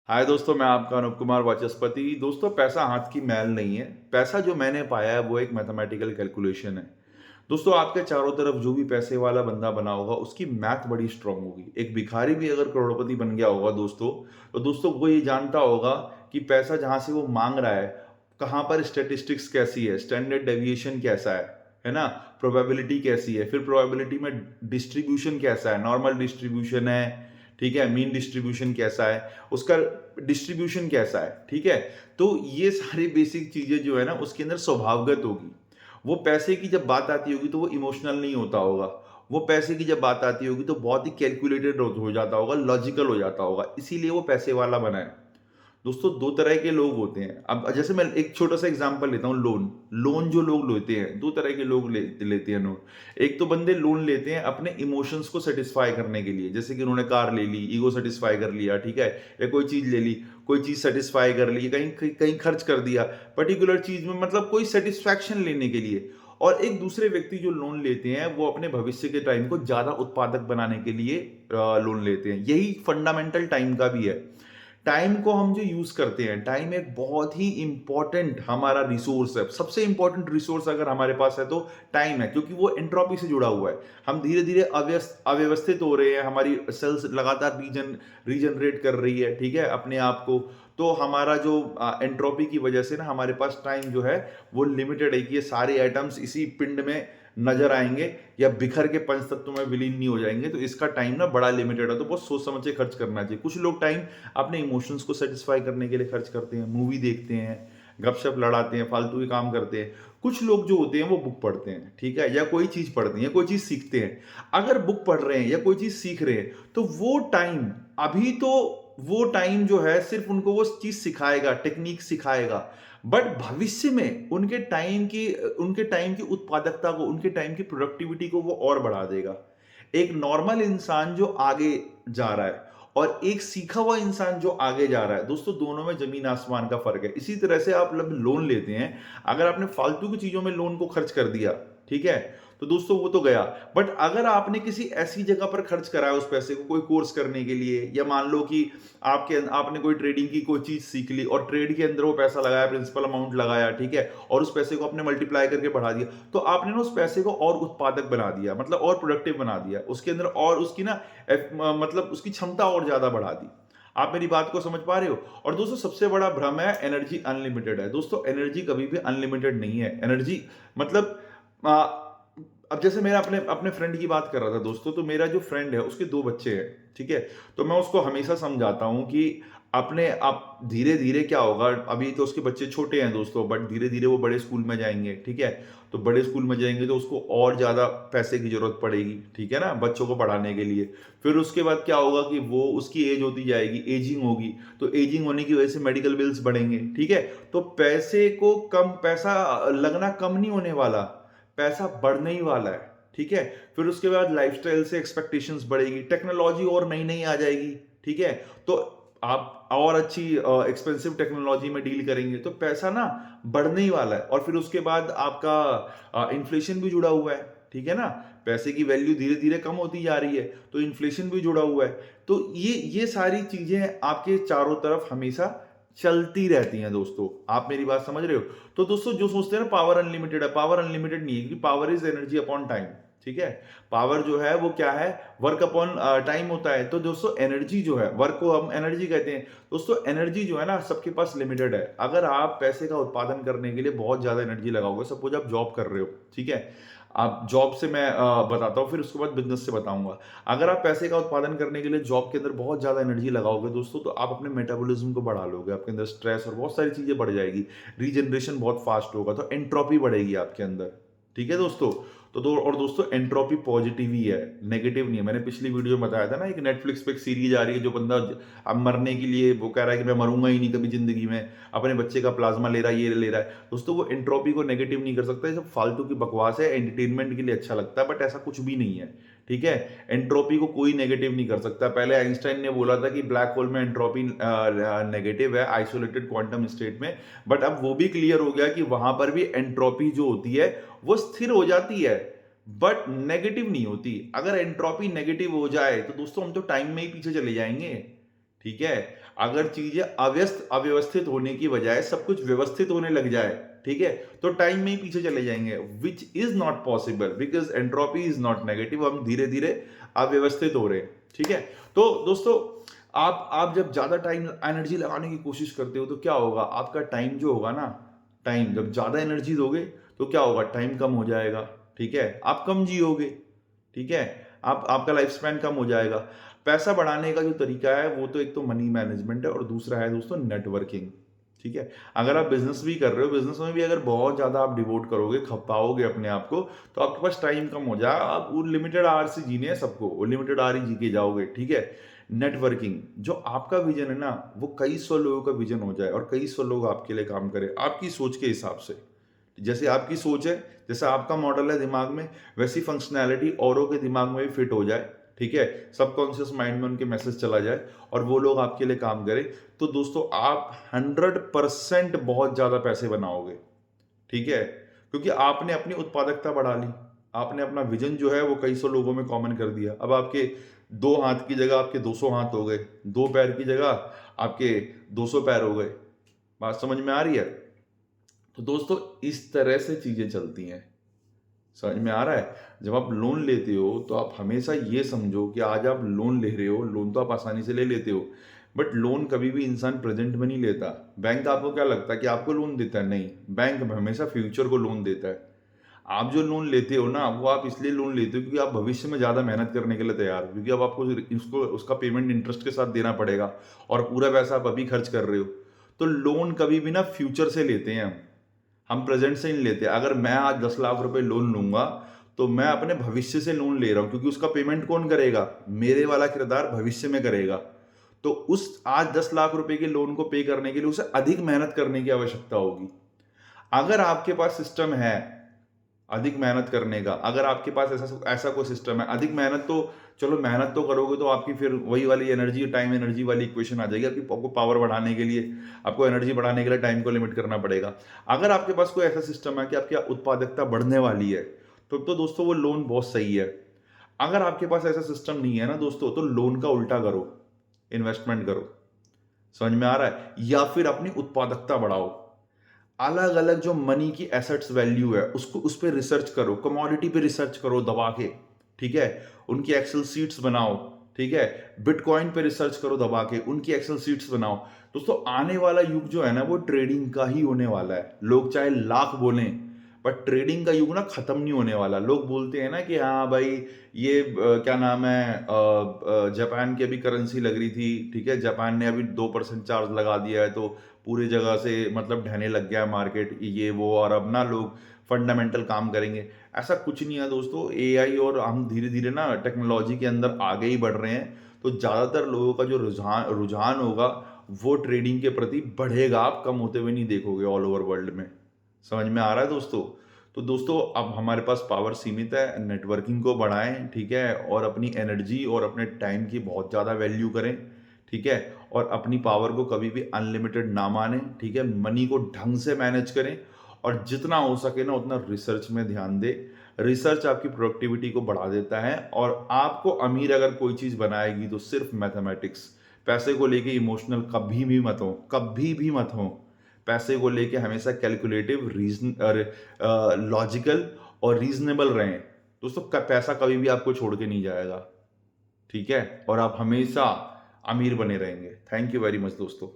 हाय दोस्तों, मैं आपका अनूप कुमार वाचस्पति। दोस्तों, पैसा हाथ की मैल नहीं है। पैसा जो मैंने पाया है वो एक मैथमेटिकल कैलकुलेशन है। दोस्तों, आपके चारों तरफ जो भी पैसे वाला बंदा बना होगा उसकी मैथ बड़ी स्ट्रांग होगी। एक भिखारी भी अगर करोड़पति बन गया होगा दोस्तों, तो दोस्तों वो ये जानता होगा कि पैसा जहां से वो मांग रहा है, कहां पर स्टेटिस्टिक्स कैसी है, स्टैंडर्ड डेविएशन कैसा है ना, प्रोबेबिलिटी कैसी है, फिर प्रोबेबिलिटी में डिस्ट्रीब्यूशन कैसा है, नॉर्मल डिस्ट्रीब्यूशन है, ठीक है, मीन डिस्ट्रीब्यूशन कैसा है, उसका डिस्ट्रीब्यूशन कैसा है, ठीक है। तो ये सारी बेसिक चीजें जो है ना उसके अंदर स्वभावगत होगी। वो पैसे की जब बात आती होगी तो वो इमोशनल नहीं होता होगा। वो पैसे की जब बात आती होगी तो बहुत ही कैलकुलेटेड हो जाता होगा, लॉजिकल हो जाता होगा, इसीलिए वो पैसे वाला बना है। दोस्तों, दो तरह के लोग होते हैं। अब जैसे मैं एक छोटा सा एग्जांपल लेता हूँ। लोन लोन जो लोग लेते हैं, दो तरह के लोग लेते हैं लोन। एक तो बंदे लोन लेते हैं अपने इमोशंस को सेटिस्फाई करने के लिए, जैसे कि उन्होंने कार ले ली, ईगो सेटिस्फाई कर लिया, ठीक है, या कोई चीज ले ली, कोई चीज सेटिस्फाई कर ली, कहीं कहीं कहीं खर्च कर दिया पर्टिकुलर चीज में, मतलब कोई सेटिस्फैक्शन लेने के लिए। और एक दूसरे व्यक्ति जो लोन लेते हैं वो अपने भविष्य के टाइम को ज्यादा उत्पादक बनाने के लिए लोन लेते हैं। यही फंडामेंटल टाइम का भी है। टाइम को हम जो यूज करते हैं, टाइम एक बहुत ही इंपॉर्टेंट हमारा रिसोर्स है। सबसे इंपॉर्टेंट रिसोर्स अगर हमारे पास है तो टाइम है, क्योंकि वो एंट्रोपी से जुड़ा हुआ है। हम धीरे धीरे अव्यवस्थित हो रहे हैं, हमारी सेल्स लगातार रीजनरेट कर रही है, ठीक है, अपने आप को। तो हमारा जो एंट्रोपी की वजह से ना हमारे पास टाइम जो है वो लिमिटेड है कि ये सारे आइटम्स इसी पिंड में नजर आएंगे या बिखर के पंच तत्व में विलीन नहीं हो जाएंगे। तो इसका टाइम ना बड़ा लिमिटेड है, तो बहुत सोच समझ के खर्च करना चाहिए। कुछ लोग टाइम अपने इमोशंस को सेटिस्फाई करने के लिए खर्च करते हैं, मूवी देखते हैं, गपशप लड़ाते हैं, फालतू के काम करते हैं। कुछ लोग जो होते हैं वो बुक पढ़ते हैं, ठीक है, या कोई चीज पढ़ते हैं या कोई चीज सीखते हैं। अगर बुक पढ़ रहे हैं या कोई चीज सीख रहे हैं तो वो टाइम, अभी तो वो टाइम जो है सिर्फ उनको वो चीज सिखाएगा, टेक्निक सिखाएगा। बट भविष्य में उनके टाइम की उत्पादकता को, उनके टाइम की प्रोडक्टिविटी को वो और बढ़ा देगा। एक नॉर्मल इंसान जो आगे जा रहा है और एक सीखा हुआ इंसान जो आगे जा रहा है, दोस्तों दोनों में जमीन आसमान का फर्क है। इसी तरह से आप जब लोन लेते हैं, अगर आपने फालतू की चीजों में लोन को खर्च कर दिया, ठीक है, तो दोस्तों वो तो गया। बट अगर आपने किसी ऐसी जगह पर खर्च करा है उस पैसे को, कोई कोर्स करने के लिए, या मान लो कि आपने कोई ट्रेडिंग की कोई चीज सीख ली और ट्रेड के अंदर वो पैसा लगाया, प्रिंसिपल अमाउंट लगाया, ठीक है, और उस पैसे को आपने मल्टीप्लाई करके बढ़ा दिया, तो आपने ना उस पैसे को और उत्पादक बना दिया, मतलब और प्रोडक्टिव बना दिया उसके अंदर, और उसकी ना मतलब उसकी क्षमता और ज्यादा बढ़ा दी। आप मेरी बात को समझ पा रहे हो? और दोस्तों, सबसे बड़ा भ्रम है एनर्जी अनलिमिटेड है। दोस्तों, एनर्जी कभी भी अनलिमिटेड नहीं है। एनर्जी मतलब अब जैसे मैं अपने अपने फ्रेंड की बात कर रहा था दोस्तों, तो मेरा जो फ्रेंड है उसके दो बच्चे हैं, ठीक है। तो मैं उसको हमेशा समझाता हूं कि अपने आप धीरे धीरे क्या होगा, अभी तो उसके बच्चे छोटे हैं दोस्तों, बट धीरे धीरे वो बड़े स्कूल में जाएंगे, ठीक है। तो बड़े स्कूल में जाएंगे तो उसको और ज्यादा पैसे की जरूरत पड़ेगी, ठीक है ना, बच्चों को पढ़ाने के लिए। फिर उसके बाद क्या होगा कि वो उसकी एज होती जाएगी, एजिंग होगी, तो एजिंग होने की वजह से मेडिकल बिल्स बढ़ेंगे, ठीक है। तो पैसा लगना कम नहीं होने वाला, पैसा बढ़ने ही वाला है, ठीक है। फिर उसके बाद लाइफस्टाइल से एक्सपेक्टेशंस बढ़ेगी, टेक्नोलॉजी और नई नई आ जाएगी, ठीक है। तो आप और अच्छी एक्सपेंसिव टेक्नोलॉजी में डील करेंगे तो पैसा ना बढ़ने ही वाला है। और फिर उसके बाद आपका इन्फ्लेशन भी जुड़ा हुआ है, ठीक है ना। पैसे की वैल्यू धीरे धीरे कम होती जा रही है, तो इन्फ्लेशन भी जुड़ा हुआ है। तो ये सारी चीजें आपके चारों तरफ हमेशा चलती रहती हैं दोस्तों। आप मेरी बात समझ रहे हो? तो दोस्तों, जो सोचते हैं ना पावर अनलिमिटेड है, पावर अनलिमिटेड नहीं है, क्योंकि power is energy upon time, ठीक है। पावर जो है वो क्या है, वर्क अपॉन टाइम होता है। तो दोस्तों, एनर्जी जो है, वर्क को हम एनर्जी कहते हैं। दोस्तों, एनर्जी जो है ना सबके पास लिमिटेड है। अगर आप पैसे का उत्पादन करने के लिए बहुत ज्यादा एनर्जी लगाओगे, सपोज आप जॉब कर रहे हो, ठीक है, आप जॉब से मैं बताता हूँ, फिर उसके बाद बिजनेस से बताऊंगा। अगर आप पैसे का उत्पादन करने के लिए जॉब के अंदर बहुत ज्यादा एनर्जी लगाओगे दोस्तों, तो आप अपने मेटाबॉलिज्म को बढ़ा लोगे, आपके अंदर स्ट्रेस और बहुत सारी चीजें बढ़ जाएगी, रीजनरेशन बहुत फास्ट होगा, तो एंट्रोपी बढ़ेगी आपके अंदर, ठीक है दोस्तों। और दोस्तों, एंट्रोपी पॉजिटिव ही है, नेगेटिव नहीं है। मैंने पिछली वीडियो में बताया था ना, एक नेटफ्लिक्स पे एक सीरीज आ रही है, जो बंदा अब मरने के लिए वो कह रहा है कि मैं मरूंगा ही नहीं कभी जिंदगी में, अपने बच्चे का प्लाज्मा ले रहा है, ये ले रहा है। दोस्तों, वो एंट्रोपी को नेगेटिव नहीं कर सकता। ये सब फालतू की बकवास है, एंटरटेनमेंट के लिए अच्छा लगता है, बट ऐसा कुछ भी नहीं है, ठीक है। एंट्रोपी को कोई नेगेटिव नहीं कर सकता। पहले आइंस्टाइन ने बोला था कि ब्लैक होल में एंट्रोपी नेगेटिव है, आइसोलेटेड क्वांटम स्टेट में। बट अब वो भी क्लियर हो गया कि वहां पर भी एंट्रोपी जो होती है वो स्थिर हो जाती है, बट नेगेटिव नहीं होती। अगर एंट्रोपी नेगेटिव हो जाए तो दोस्तों हम तो टाइम में ही पीछे चले जाएंगे, ठीक है। अगर चीजें अव्यवस्थित होने की बजाय सब कुछ व्यवस्थित होने लग जाए, ठीक है, तो टाइम में ही पीछे चले जाएंगे, which is not possible because entropy is not negative. हम धीरे धीरे अव्यवस्थित हो रहे हैं, ठीक है। तो दोस्तों, आप जब ज्यादा टाइम एनर्जी लगाने की कोशिश करते हो तो क्या होगा, आपका टाइम जो होगा ना, टाइम जब ज्यादा एनर्जी दोगे तो क्या होगा, टाइम कम हो जाएगा, ठीक है, आप कम जियोगे, ठीक है, आपका लाइफ स्पैन कम हो जाएगा। पैसा बढ़ाने का जो तरीका है वो तो एक तो मनी मैनेजमेंट है और दूसरा है दोस्तों नेटवर्किंग, ठीक है। अगर आप बिजनेस भी कर रहे हो, बिजनेस में भी अगर बहुत ज्यादा आप डिवोट करोगे, खपाओगे अपने आप को, तो आपके पास टाइम कम हो जाएगा। आप वो लिमिटेड आवर से जीने हैं सबको, वो लिमिटेड आवर ही जी के जाओगे, ठीक है। नेटवर्किंग, जो आपका विजन है ना, वो कई सौ लोगों का विजन हो जाए और कई सौ लोग आपके लिए काम करें आपकी सोच के हिसाब से। जैसे आपकी सोच है, जैसा आपका मॉडल है दिमाग में, वैसी फंक्शनैलिटी औरों के दिमाग में भी फिट हो जाए, ठीक है, सबकॉन्शियस माइंड में उनके मैसेज चला जाए और वो लोग आपके लिए काम करें, तो दोस्तों आप 100% बहुत ज्यादा पैसे बनाओगे, ठीक है। क्योंकि आपने अपनी उत्पादकता बढ़ा ली, आपने अपना विजन जो है वो कई सौ लोगों में कॉमन कर दिया। अब आपके 2 हाथ की जगह आपके 200 हाथ हो गए, 2 पैर की जगह आपके 200 पैर हो गए। बात समझ में आ रही है? तो दोस्तों इस तरह से चीजें चलती हैं, समझ में आ रहा है? जब आप लोन लेते हो तो आप हमेशा ये समझो कि आज आप लोन ले रहे हो, लोन तो आप आसानी से ले लेते हो, बट लोन कभी भी इंसान प्रेजेंट में नहीं लेता। बैंक आपको क्या लगता है कि आपको लोन देता है? नहीं, बैंक हमेशा फ्यूचर को लोन देता है। आप जो लोन लेते हो ना, वो आप इसलिए लोन लेते हो क्योंकि आप भविष्य में ज्यादा मेहनत करने के लिए तैयार हो, क्योंकि अब आपको उसको उसका पेमेंट इंटरेस्ट के साथ देना पड़ेगा और पूरा पैसा आप अभी खर्च कर रहे हो। तो लोन कभी भी ना फ्यूचर से लेते हैं हम प्रेजेंट से नहीं लेते। अगर मैं आज 10 लाख रुपए लोन लूंगा तो मैं अपने भविष्य से लोन ले रहा हूं, क्योंकि उसका पेमेंट कौन करेगा? मेरे वाला किरदार भविष्य में करेगा। तो उस आज 10 लाख रुपए के लोन को पे करने के लिए उसे अधिक मेहनत करने की आवश्यकता होगी। अगर आपके पास सिस्टम है अधिक मेहनत करने का, अगर आपके पास ऐसा ऐसा कोई सिस्टम है, अधिक मेहनत तो चलो मेहनत तो करोगे तो आपकी फिर वही वाली एनर्जी, टाइम एनर्जी वाली इक्वेशन आ जाएगी। आपको पावर बढ़ाने के लिए, आपको एनर्जी बढ़ाने के लिए टाइम को लिमिट करना पड़ेगा। अगर आपके पास कोई ऐसा सिस्टम है कि आपकी उत्पादकता बढ़ने वाली है, तो दोस्तों वो लोन बहुत सही है। अगर आपके पास ऐसा सिस्टम नहीं है ना दोस्तों, तो लोन का उल्टा करो, इन्वेस्टमेंट करो। समझ में आ रहा है? या फिर अपनी उत्पादकता बढ़ाओ। अलग अलग जो मनी की एसेट्स वैल्यू है उसको, उस पर रिसर्च करो, कमोडिटी पे रिसर्च करो दबा के, ठीक है, उनकी एक्सेल सीट्स बनाओ, ठीक है, बिटकॉइन पे रिसर्च करो दबा के, उनकी एक्सेल सीट्स बनाओ। दोस्तों आने वाला युग जो है ना, वो ट्रेडिंग का ही होने वाला है। लोग चाहे लाख बोलें, पर ट्रेडिंग का युग ना खत्म नहीं होने वाला। लोग बोलते हैं ना कि हाँ भाई ये क्या नाम है, जापान की अभी करेंसी लग रही थी, ठीक है, जापान ने अभी 2% चार्ज लगा दिया है तो पूरी जगह से मतलब ढहने लग गया है मार्केट, ये वो, और अब ना लोग फंडामेंटल काम करेंगे। ऐसा कुछ नहीं है दोस्तों। एआई और हम धीरे धीरे ना टेक्नोलॉजी के अंदर आगे ही बढ़ रहे हैं, तो ज़्यादातर लोगों का जो रुझान रुझान होगा वो ट्रेडिंग के प्रति बढ़ेगा। आप कम होते हुए नहीं देखोगे ऑल ओवर वर्ल्ड में। समझ में आ रहा है दोस्तों? तो दोस्तों अब हमारे पास पावर सीमित है, नेटवर्किंग को बढ़ाएं, ठीक है, और अपनी एनर्जी और अपने टाइम की बहुत ज़्यादा वैल्यू करें, ठीक है, और अपनी पावर को कभी भी अनलिमिटेड ना माने, ठीक है, मनी को ढंग से मैनेज करें और जितना हो सके ना उतना रिसर्च में ध्यान दे। रिसर्च आपकी प्रोडक्टिविटी को बढ़ा देता है और आपको अमीर अगर कोई चीज़ बनाएगी तो सिर्फ मैथमेटिक्स। पैसे को लेके इमोशनल कभी भी मत हो, कभी भी मत हो। पैसे को लेके हमेशा कैलकुलेटिव, रीजन और लॉजिकल और रीजनेबल रहें दोस्तों। पैसा कभी भी आपको छोड़ के नहीं जाएगा, ठीक है, और आप हमेशा अमीर बने रहेंगे। थैंक यू वेरी मच दोस्तों।